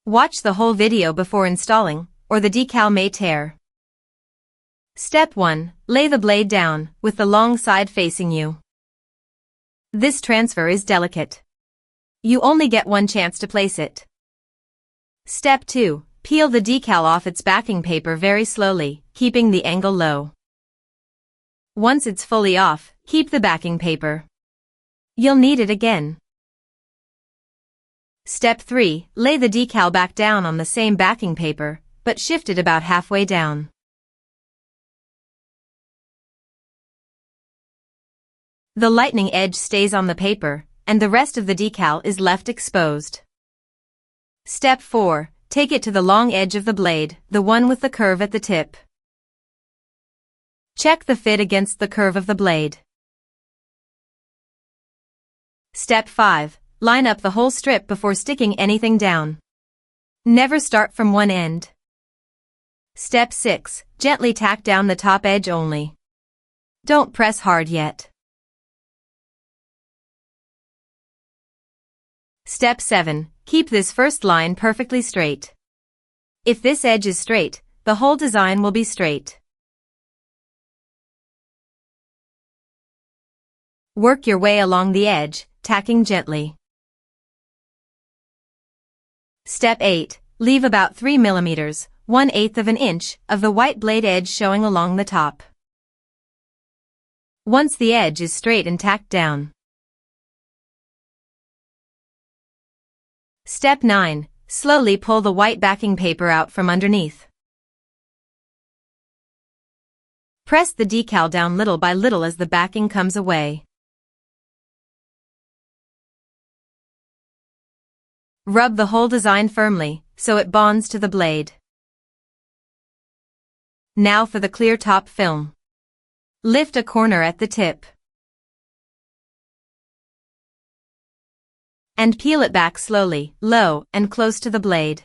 Watch the whole video before installing, or the decal may tear. Step 1. Lay the blade down, with the long side facing you. This transfer is delicate. You only get one chance to place it. Step 2. Peel the decal off its backing paper very slowly, keeping the angle low. Once it's fully off, keep the backing paper. You'll need it again. Step 3. Lay the decal back down on the same backing paper, but shift it about halfway down. The lightning edge stays on the paper, and the rest of the decal is left exposed. Step 4. Take it to the long edge of the blade, the one with the curve at the tip. Check the fit against the curve of the blade. Step 5. Line up the whole strip before sticking anything down. Never start from one end. Step 6. Gently tack down the top edge only. Don't press hard yet. Step 7. Keep this first line perfectly straight. If this edge is straight, the whole design will be straight. Work your way along the edge, tacking gently. Step 8. Leave about 3 mm, 1/8 of an inch, of the white blade edge showing along the top. Once the edge is straight and tacked down. Step 9. Slowly pull the white backing paper out from underneath. Press the decal down little by little as the backing comes away. Rub the whole design firmly, so it bonds to the blade. Now for the clear top film. Lift a corner at the tip. And peel it back slowly, low, and close to the blade.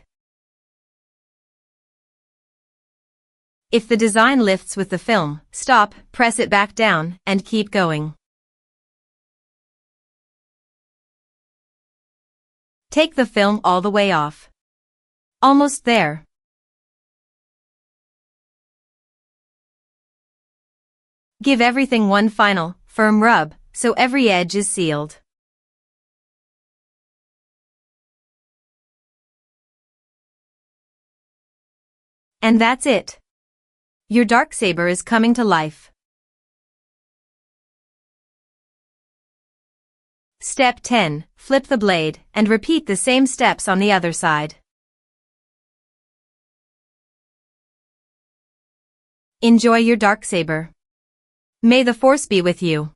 If the design lifts with the film, stop, press it back down, and keep going. Take the film all the way off. Almost there. Give everything one final, firm rub, so every edge is sealed. And that's it. Your Darksaber is coming to life. Step 10. Flip the blade, and repeat the same steps on the other side. Enjoy your Darksaber. May the Force be with you.